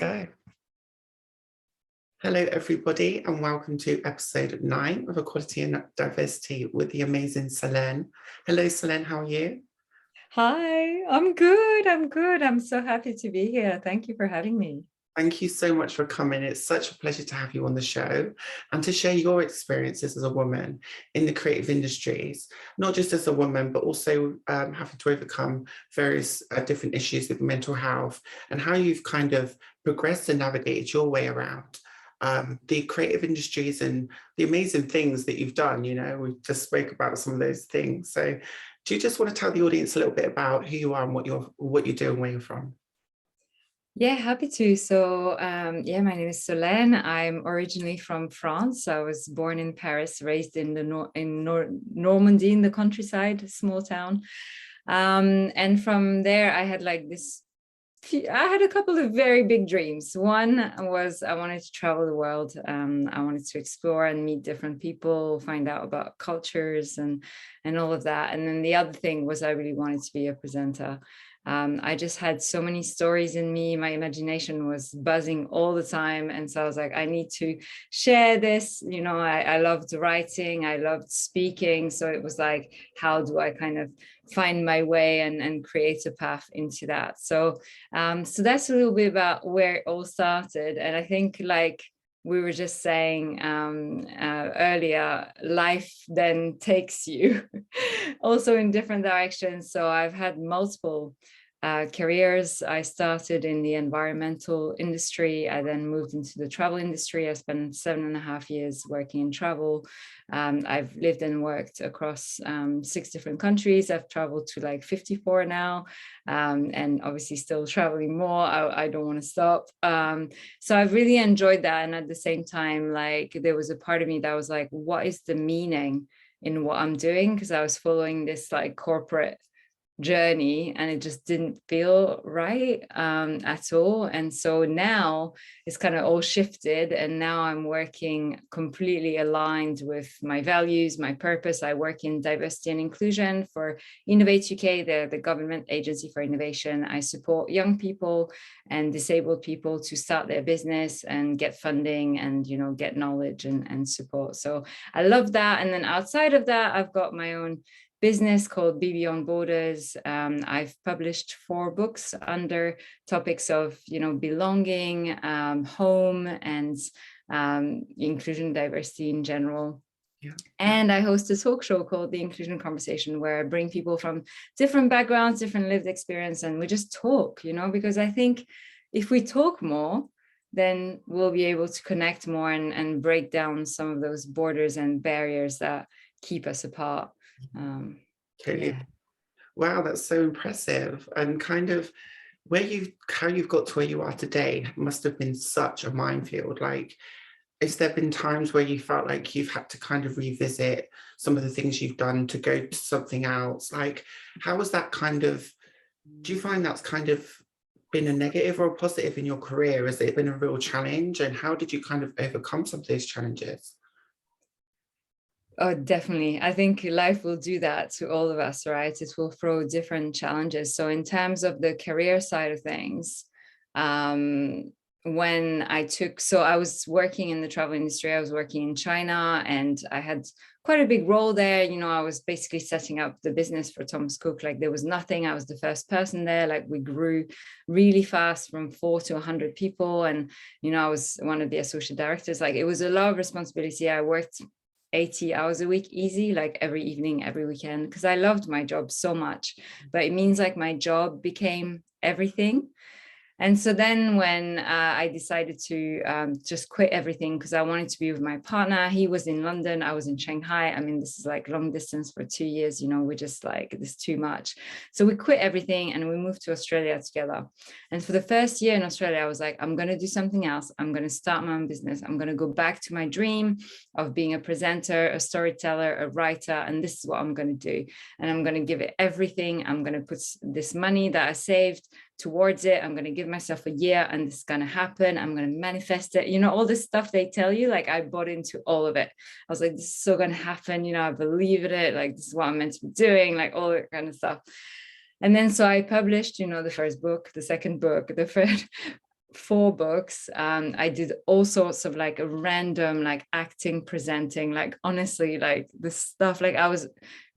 go. Hello, everybody, and welcome to episode 9 of Equality and Diversity with the amazing Solene. Hello, Solene, how are you? Hi, I'm good. I'm so happy to be here. Thank you for having me. Thank you so much for coming. It's such a pleasure to have you on the show and to share your experiences as a woman in the creative industries, not just as a woman, but also having to overcome various different issues with mental health and how you've kind of progressed and navigated your way around the creative industries and the amazing things that you've done. You know, we just spoke about some of those things. So do you just want to tell the audience a little bit about who you are and what you do and where you're from? Yeah, happy to. So, my name is Solene. I'm originally from France. I was born in Paris, raised in the Normandy, in the countryside, small town. And from there, I had I had a couple of very big dreams. One was I wanted to travel the world. I wanted to explore and meet different people, find out about cultures and all of that. And then the other thing was I really wanted to be a presenter. I just had so many stories in me. My imagination was buzzing all the time. And so I was like, I need to share this. You know, I loved writing, I loved speaking. So it was like, how do I kind of find my way and create a path into that? So that's a little bit about where it all started. And I think, like we were just saying earlier, life then takes you also in different directions. So I've had multiple careers. I started in the environmental industry. I then moved into the travel industry. I spent 7.5 years working in travel. I've lived and worked across 6 different countries. I've traveled to like 54 now, and obviously still traveling more. I don't want to stop. So I've really enjoyed that. And at the same time, like there was a part of me that was like, what is the meaning in what I'm doing? Because I was following this like corporate journey and it just didn't feel right at all. And so now it's kind of all shifted, and now I'm working completely aligned with my values, my purpose. I work in diversity and inclusion for Innovate UK, the government agency for innovation. I support young people and disabled people to start their business and get funding and, you know, get knowledge and support. So I love that. And then outside of that, I've got my own business called Be Beyond Borders. I've published 4 books under topics of, you know, belonging, home, and inclusion, diversity in general. Yeah. And I host a talk show called The Inclusion Conversation, where I bring people from different backgrounds, different lived experience, and we just talk, you know, because I think if we talk more, then we'll be able to connect more and break down some of those borders and barriers that keep us apart. Totally. Yeah. Wow, that's so impressive. And kind of how you've got to where you are today must have been such a minefield. Like, has there been times where you felt like you've had to kind of revisit some of the things you've done to go to something else? Like, how was that kind of, do you find that's kind of been a negative or a positive in your career? Has it been a real challenge? And how did you kind of overcome some of those challenges? Oh, definitely. I think life will do that to all of us, right? It will throw different challenges. So in terms of the career side of things, so I was working in the travel industry, I was working in China, and I had quite a big role there. You know, I was basically setting up the business for Thomas Cook. Like there was nothing. I was the first person there. Like we grew really fast from 4 to 100 people. And, you know, I was one of the associate directors. Like it was a lot of responsibility. I worked 80 hours a week easy, like every evening, every weekend, because I loved my job so much. But it means like my job became everything. And so then when I decided to just quit everything, because I wanted to be with my partner, he was in London, I was in Shanghai. I mean, this is like long distance for 2 years, you know, we're just like, this is too much. So we quit everything and we moved to Australia together. And for the first year in Australia, I was like, I'm going to do something else. I'm going to start my own business. I'm going to go back to my dream of being a presenter, a storyteller, a writer. And this is what I'm going to do. And I'm going to give it everything. I'm going to put this money that I saved towards it. I'm going to give myself a year and this is going to happen. I'm going to manifest it. You know, all this stuff they tell you, like I bought into all of it. I was like, this is so going to happen. You know, I believe in it. Like, this is what I'm meant to be doing, like all that kind of stuff. And then so I published, you know, the first book, the second book, the third. 4 books. I did all sorts of like a random like acting, presenting, like honestly, like the stuff, like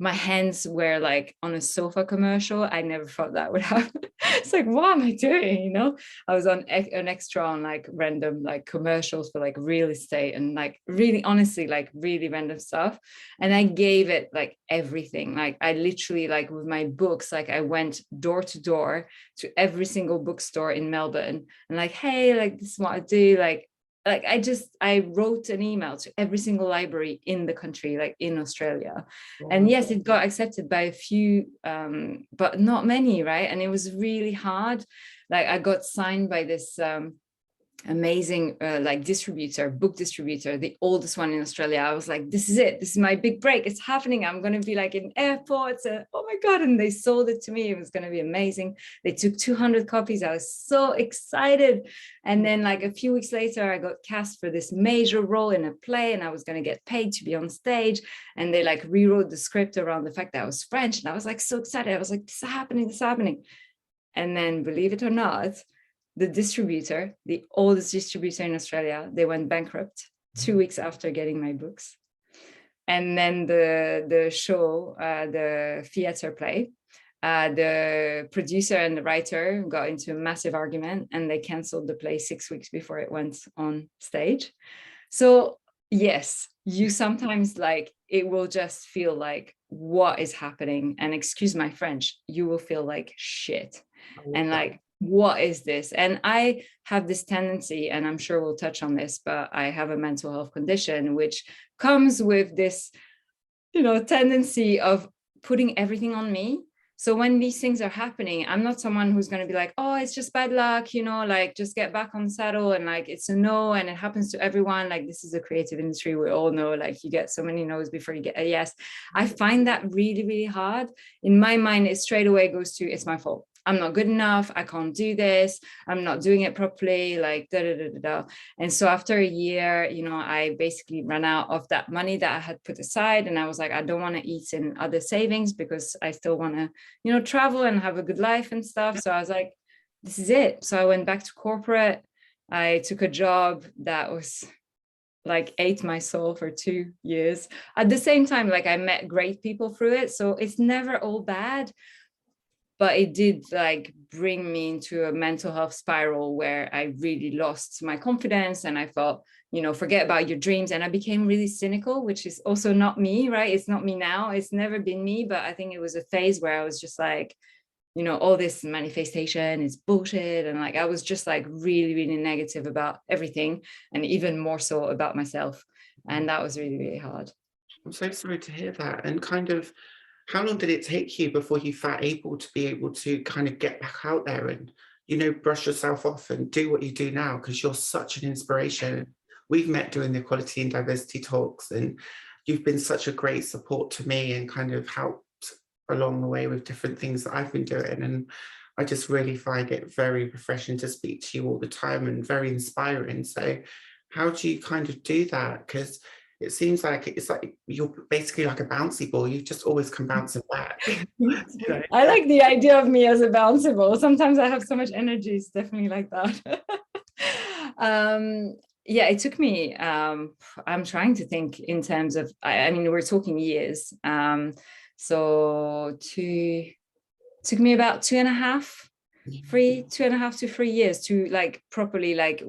my hands were like on a sofa commercial. I never thought that would happen. It's like, what am I doing? You know, I was on an extra on like random like commercials for like real estate and like really honestly like really random stuff. And I gave it like everything. Like I literally like with my books, like I went door to door to every single bookstore in Melbourne and like, hey, like this is what I do. Like I wrote an email to every single library in the country, like in Australia. And yes, it got accepted by a few, but not many, right? And it was really hard. Like I got signed by this amazing like book distributor, the oldest one in Australia. I was like, this is it, this is my big break, it's happening, I'm going to be like in airports, oh my god. And they sold it to me, it was going to be amazing. They took 200 copies, I was so excited. And then like a few weeks later I got cast for this major role in a play, and I was going to get paid to be on stage, and they like rewrote the script around the fact that I was French, and I was like so excited. I was like, this is happening, this is happening. And then believe it or not, the distributor, the oldest distributor in Australia, they went bankrupt 2 weeks after getting my books. And then the show, the theater play, the producer and the writer got into a massive argument, and they canceled the play 6 weeks before it went on stage. So yes, you sometimes like, it will just feel like, what is happening? And excuse my French, you will feel like shit. And like, what is this? And I have this tendency, and I'm sure we'll touch on this, but I have a mental health condition which comes with this, you know, tendency of putting everything on me. So when these things are happening, I'm not someone who's going to be like, oh, it's just bad luck, you know, like just get back on the saddle, and like it's a no, and it happens to everyone. Like this is a creative industry, we all know, like you get so many no's before you get a yes. I find that really, really hard. In my mind, it straight away goes to, it's my fault, I'm not good enough, I can't do this, I'm not doing it properly, like da da da da da. And so after a year, you know, I basically ran out of that money that I had put aside, and I was like, I don't want to eat in other savings because I still want to, you know, travel and have a good life and stuff. So I was like, this is it. So I went back to corporate. I took a job that was like ate my soul for 2 years. At the same time, like I met great people through it, so it's never all bad. But it did like bring me into a mental health spiral where I really lost my confidence, and I thought, you know, forget about your dreams. And I became really cynical, which is also not me, right? It's not me now. It's never been me. But I think it was a phase where I was just like, you know, all this manifestation is bullshit. And like, I was just like really, really negative about everything, and even more so about myself. And that was really, really hard. I'm so sorry to hear that. And kind of, how long did it take you before you felt able to kind of get back out there and, you know, brush yourself off and do what you do now? Because you're such an inspiration. We've met doing the equality and diversity talks, and you've been such a great support to me and kind of helped along the way with different things that I've been doing. And I just really find it very refreshing to speak to you all the time and very inspiring. So how do you kind of do that? Because it seems like it's like you're basically like a bouncy ball. You just always come bouncing back. You know? I like the idea of me as a bouncy ball. Sometimes I have so much energy. It's definitely like that. Yeah, it took me, I'm trying to think in terms of, I mean, we're talking years. So took me about 2.5 to 3 years to like properly like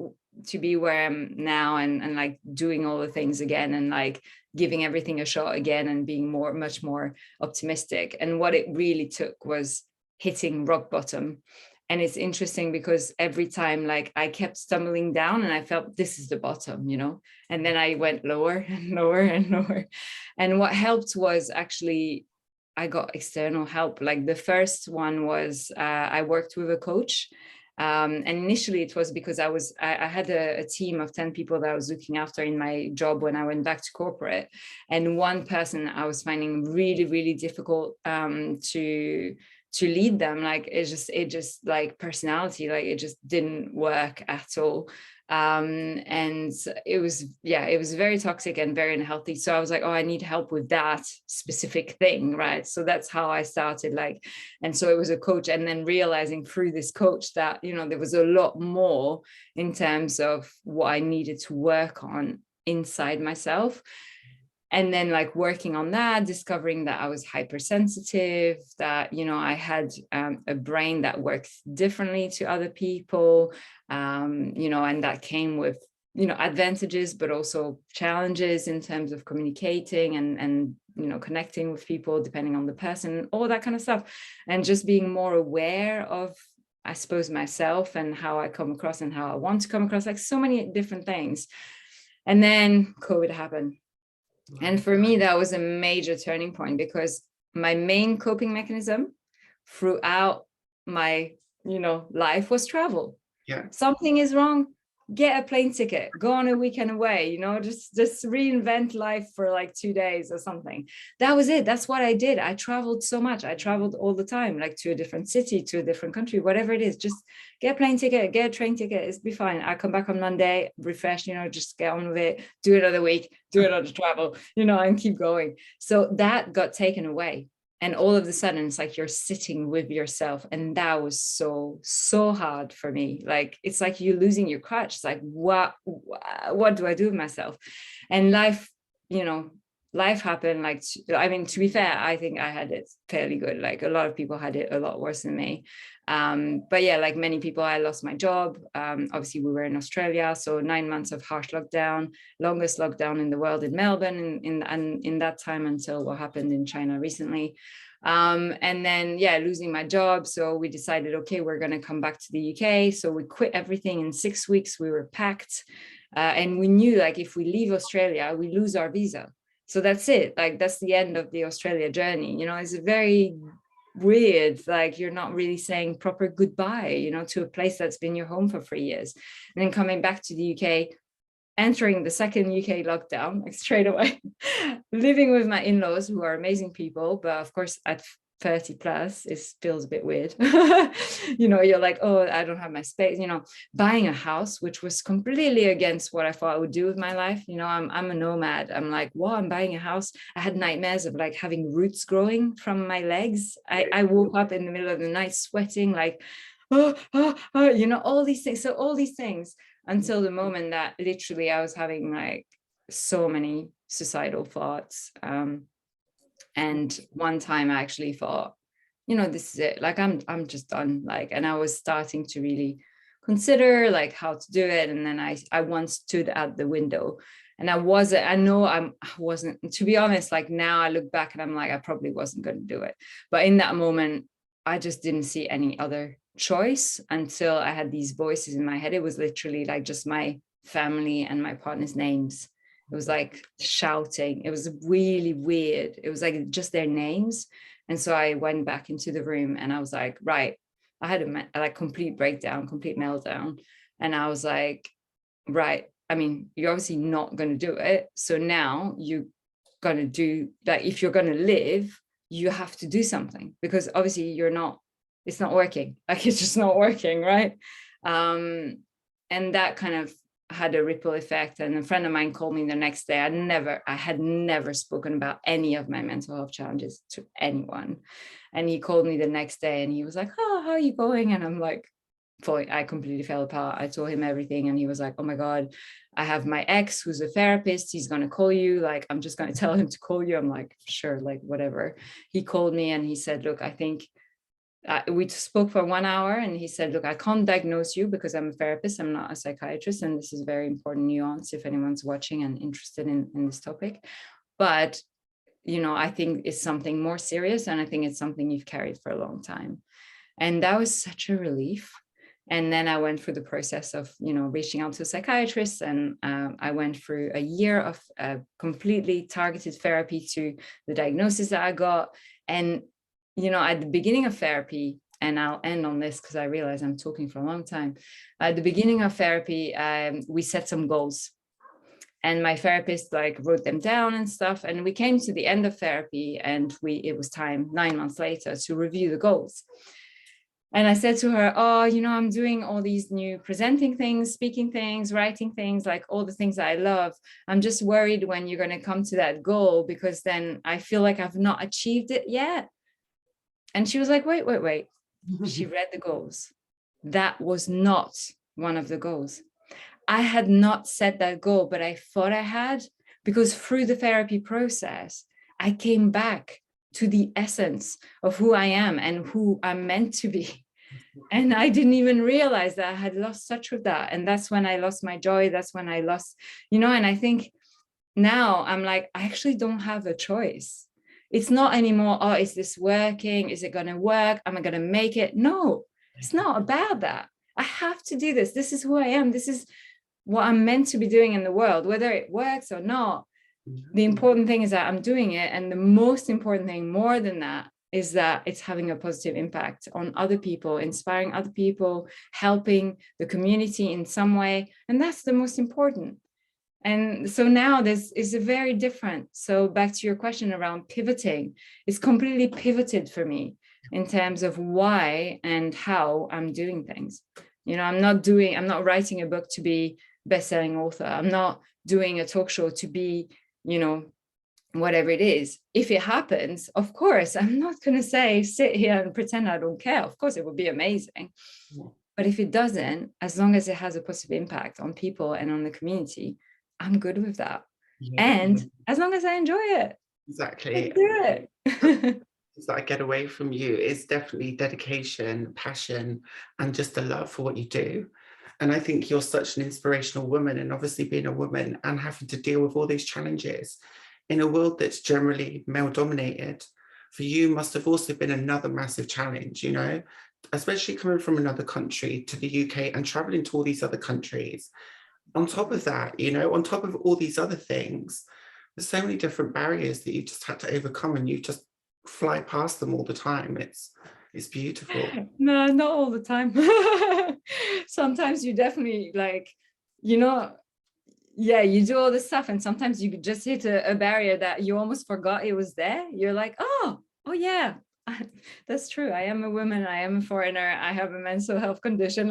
to be where I'm now, and like doing all the things again, and like giving everything a shot again, and being much more optimistic. And what it really took was hitting rock bottom. And it's interesting because every time like I kept stumbling down, and I felt this is the bottom, you know, and then I went lower and lower and lower. And what helped was actually I got external help. Like the first one was I worked with a coach. And initially it was because I had a team of 10 people that I was looking after in my job when I went back to corporate. And one person I was finding really, really difficult to to lead them. Like it just like personality, like it just didn't work at all. And it was very toxic and very unhealthy. So I was like, oh, I need help with that specific thing, right? So that's how I started, like, and so it was a coach, and then realizing through this coach that, you know, there was a lot more in terms of what I needed to work on inside myself. And then like working on that, discovering that I was hypersensitive, that, you know, I had a brain that works differently to other people, you know, and that came with, you know, advantages, but also challenges in terms of communicating and, you know, connecting with people depending on the person, all that kind of stuff. And just being more aware of, I suppose, myself and how I come across and how I want to come across, like so many different things. And then COVID happened. And for me, that was a major turning point, because my main coping mechanism throughout my, you know, life was travel. Yeah. Something is wrong, get a plane ticket, go on a weekend away, you know, just reinvent life for like 2 days or something. That was it. That's what I did. I traveled so much. I traveled all the time, like to a different city, to a different country, whatever it is. Just get a plane ticket, get a train ticket. It's be fine. I come back on Monday, refresh, you know, just get on with it, do another week, do another travel, you know, and keep going. So that got taken away. And all of a sudden, it's like you're sitting with yourself. And that was so hard for me. Like, it's like you're losing your crutch. It's like, what do I do with myself? And life, you know, life happened. Like, I mean, to be fair, I think I had it fairly good. Like a lot of people had it a lot worse than me. But yeah, like many people, I lost my job. Obviously, we were in Australia, so 9 months of harsh lockdown, longest lockdown in the world in Melbourne, in that time until what happened in China recently. And then, yeah, losing my job. So we decided, okay, we're going to come back to the UK. So we quit everything in 6 weeks. We were packed. And we knew, like, if we leave Australia, we lose our visa. So that's it. Like, that's the end of the Australia journey. You know, it's a very weird, like you're not really saying proper goodbye, you know, to a place that's been your home for 3 years. And then coming back to the UK, entering the second UK lockdown, like straight away, living with my in-laws, who are amazing people, but of course at 30 plus, it feels a bit weird. You know, you're like, oh, I don't have my space, you know, buying a house, which was completely against what I thought I would do with my life. You know, I'm a nomad. I'm like, wow, I'm buying a house. I had nightmares of like having roots growing from my legs. I woke up in the middle of the night sweating, like, you know, all these things. So all these things, until the moment that literally I was having like so many suicidal thoughts. And one time I actually thought, you know, this is it. Like, I'm just done. Like, and I was starting to really consider like how to do it. And then I once stood at the window, and I wasn't, to be honest, like now I look back and I'm like, I probably wasn't going to do it. But in that moment, I just didn't see any other choice until I had these voices in my head. It was literally like just my family and my partner's names. It was like shouting. It was really weird. It was like just their names. And so I went back into the room and I was like, right, I had a like complete breakdown, complete meltdown. And I was like, right, I mean, you're obviously not going to do it. So now you're going to do that. If you're going to live, you have to do something, because obviously it's not working. Like, it's just not working. Right. And that kind of had a ripple effect. And a friend of mine called me the next day. I had never spoken about any of my mental health challenges to anyone. And he called me the next day and he was like, oh, how are you going? And I'm like, I completely fell apart. I told him everything. And he was like, oh my God, I have my ex who's a therapist. He's going to call you. Like, I'm just going to tell him to call you. I'm like, sure, like whatever. He called me and he said, look, I think we spoke for 1 hour, and he said, look, I can't diagnose you because I'm a therapist. I'm not a psychiatrist. And this is a very important nuance if anyone's watching and interested in this topic. But, you know, I think it's something more serious. And I think it's something you've carried for a long time. And that was such a relief. And then I went through the process of, you know, reaching out to a psychiatrist. And I went through a year of completely targeted therapy to the diagnosis that I got. And you know, at the beginning of therapy, and I'll end on this because I realize I'm talking for a long time. At the beginning of therapy, we set some goals. And my therapist like wrote them down and stuff. And we came to the end of therapy, and it was time 9 months later to review the goals. And I said to her, oh, I'm doing all these new presenting things, speaking things, writing things, like all the things that I love. I'm just worried when you're going to come to that goal, because then I feel like I've not achieved it yet. And she was like, wait. She read the goals. That was not one of the goals. I had not set that goal, but I thought I had, because through the therapy process, I came back to the essence of who I am and who I'm meant to be. And I didn't even realize that I had lost touch with that. And that's when I lost my joy. That's when I lost, and I think now I'm like, I actually don't have a choice. It's not anymore, oh, is this working? Is it going to work? Am I going to make it? No, it's not about that. I have to do this. This is who I am. This is what I'm meant to be doing in the world, whether it works or not. The important thing is that I'm doing it. And the most important thing, more than that, is that it's having a positive impact on other people, inspiring other people, helping the community in some way. And that's the most important. And so now this is a very different. So back to your question around pivoting, it's completely pivoted for me in terms of why and how I'm doing things. I'm not writing a book to be best-selling author. I'm not doing a talk show to be, whatever it is. If it happens, of course, I'm not going to sit here and pretend I don't care. Of course, it would be amazing. But if it doesn't, as long as it has a positive impact on people and on the community, I'm good with that. And as long as I enjoy it. Exactly. Do it. That I get away from you is definitely dedication, passion, and just a love for what you do. And I think you're such an inspirational woman, and obviously being a woman and having to deal with all these challenges in a world that's generally male dominated, for you must have also been another massive challenge, especially coming from another country to the UK and traveling to all these other countries. On top of that, on top of all these other things, there's so many different barriers that you just had to overcome, and you just fly past them all the time. It's beautiful. No, not all the time. Sometimes you definitely you do all this stuff, and sometimes you just hit a barrier that you almost forgot it was there. You're like, oh yeah, that's true. I am a woman. I am a foreigner. I have a mental health condition.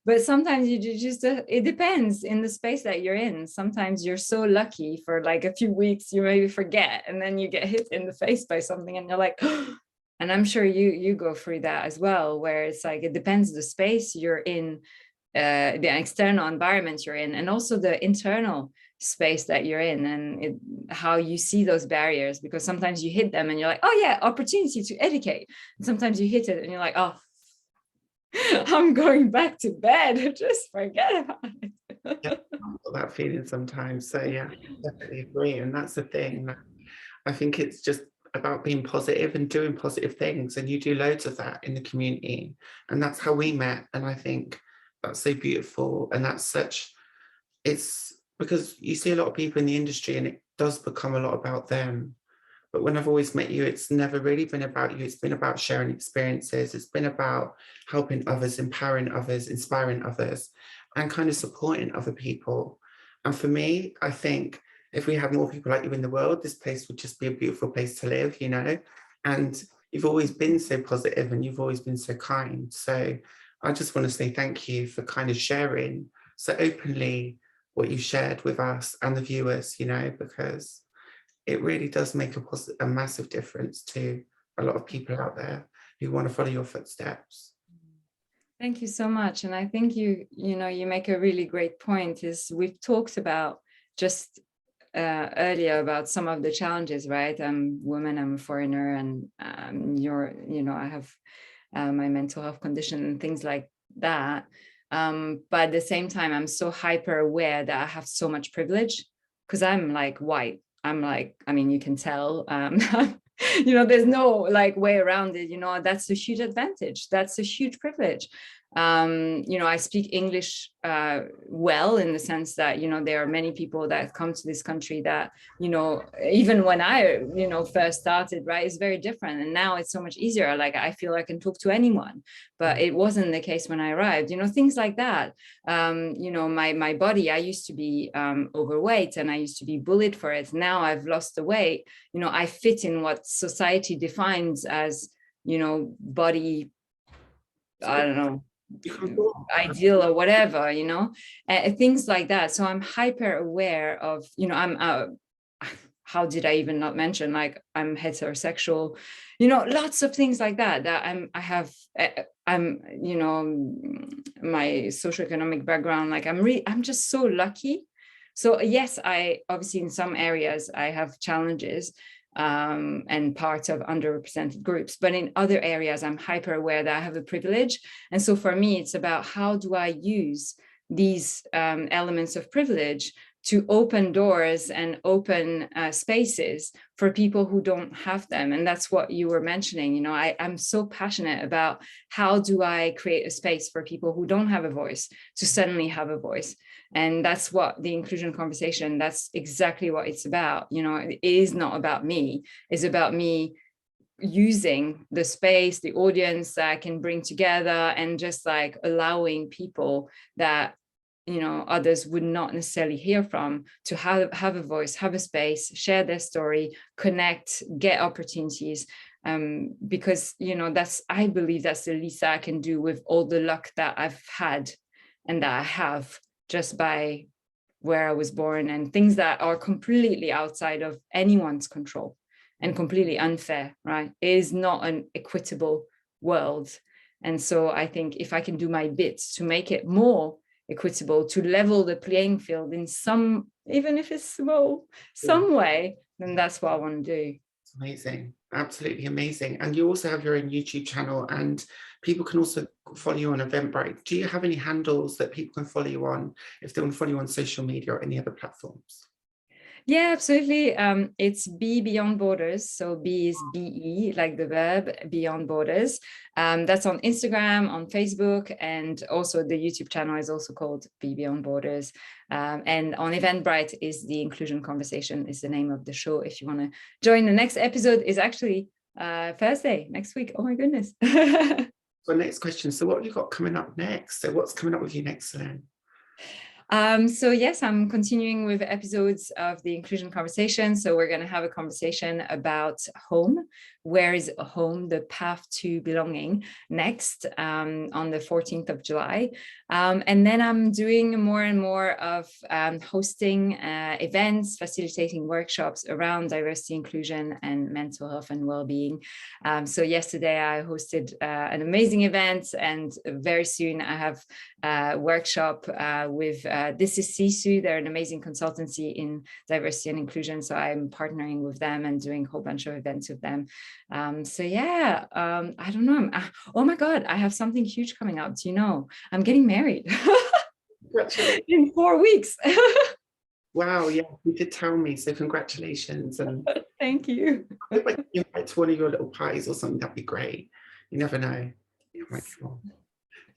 But sometimes you just, it depends in the space that you're in. Sometimes you're so lucky for a few weeks, you maybe forget, and then you get hit in the face by something, and you're like, and I'm sure you go through that as well, where it's it depends the space you're in, the external environment you're in, and also the internal space that you're in, and how you see those barriers, because sometimes you hit them and you're like, oh yeah, opportunity to educate, and sometimes you hit it and you're like, oh, I'm going back to bed, just forget about it. That feeling sometimes. So yeah, definitely agree. And that's the thing, I think it's just about being positive and doing positive things, and you do loads of that in the community, and that's how we met. And I think that's so beautiful, and it's because you see a lot of people in the industry and it does become a lot about them, but when I've always met you, it's never really been about you. It's been about sharing experiences. It's been about helping others, empowering others, inspiring others, and kind of supporting other people. And for me, I think if we had more people like you in the world, this place would just be a beautiful place to live, and you've always been so positive, and you've always been so kind. So I just want to say thank you for kind of sharing so openly what you shared with us and the viewers, because it really does make a massive difference to a lot of people out there who want to follow your footsteps. Thank you so much. And I think you make a really great point. Is we've talked about just earlier about some of the challenges, right? I'm a woman, I'm a foreigner, and I have my mental health condition and things like that. But at the same time, I'm so hyper aware that I have so much privilege, because I'm white. You can tell, there's no way around it. That's a huge advantage. That's a huge privilege. You know, I speak English well, in the sense that, you know, there are many people that come to this country that, you know, even when I, you know, first started, right, it's very different. And now it's so much easier. Like, I feel I can talk to anyone, but it wasn't the case when I arrived, you know, things like that. You know, my body, I used to be overweight, and I used to be bullied for it. Now I've lost the weight. You know, I fit in what society defines as, you know, body, I don't know, ideal or whatever, you know, things like that. So I'm hyper aware of, you know, I'm how did I even not mention, like, I'm heterosexual, you know, lots of things like that, that I'm, you know, my socioeconomic background, like, I'm just so lucky. So yes, I obviously, in some areas I have challenges, and parts of underrepresented groups, but in other areas I'm hyper aware that I have a privilege. And so for me, it's about, how do I use these elements of privilege to open doors and open spaces for people who don't have them. And that's what you were mentioning. You know, I'm so passionate about, how do I create a space for people who don't have a voice to suddenly have a voice. And that's what the inclusion conversation, that's exactly what it's about. You know, it is not about me, it's about me using the space, the audience that I can bring together, and just like allowing people that, you know, others would not necessarily hear from, to have a voice, have a space, share their story, connect, get opportunities. Because, you know, I believe that's the least I can do with all the luck that I've had and that I have, just by where I was born, and things that are completely outside of anyone's control and completely unfair, right? It is not an equitable world. And so I think if I can do my bit to make it more equitable, to level the playing field in some, even if it's small, some way, then that's what I want to do. It's amazing, absolutely amazing. And you also have your own YouTube channel, and people can also follow you on Eventbrite. Do you have any handles that people can follow you on if they want to follow you on social media or any other platforms? Yeah, absolutely. It's Be Beyond Borders. So be is BE, like the verb, Beyond Borders. That's on Instagram, on Facebook, and also the YouTube channel is also called Be Beyond Borders. And on Eventbrite is The Inclusion Conversation, is the name of the show. If you want to join, the next episode is actually Thursday next week. Oh my goodness. So next question. So what have you got coming up next? So what's coming up with you next, Solene? So yes, I'm continuing with episodes of the Inclusion Conversation. So we're going to have a conversation about home. Where is home? The path to belonging, next, on the 14th of July. And then I'm doing more and more of hosting events, facilitating workshops around diversity, inclusion, and mental health and well-being. So yesterday I hosted an amazing event, and very soon I have a workshop with This is Sisu. They're an amazing consultancy in diversity and inclusion. So I'm partnering with them and doing a whole bunch of events with them. So yeah, I don't know. Oh my God, I have something huge coming up. Do you know? I'm getting married in 4 weeks. Wow, yeah, you did tell me. So congratulations. And thank you. I hope I can invite to one of your little parties or something. That'd be great. You never know.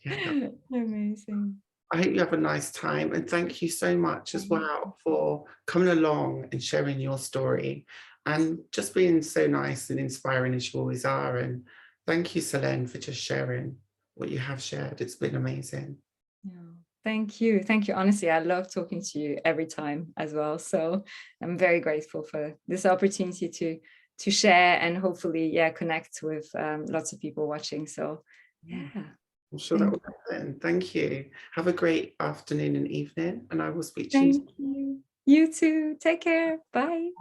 Yeah, Amazing. I hope you have a nice time, and thank you so much as well for coming along and sharing your story and just being so nice and inspiring as you always are. And thank you, Solene, for just sharing what you have shared. It's been amazing. Yeah. Thank you. Thank you. Honestly, I love talking to you every time as well. So I'm very grateful for this opportunity to share and hopefully, yeah, connect with lots of people watching. So yeah. I'm sure that will happen. Thank you. Have a great afternoon and evening, and I will speak to you. Thank you. You too. Take care. Bye.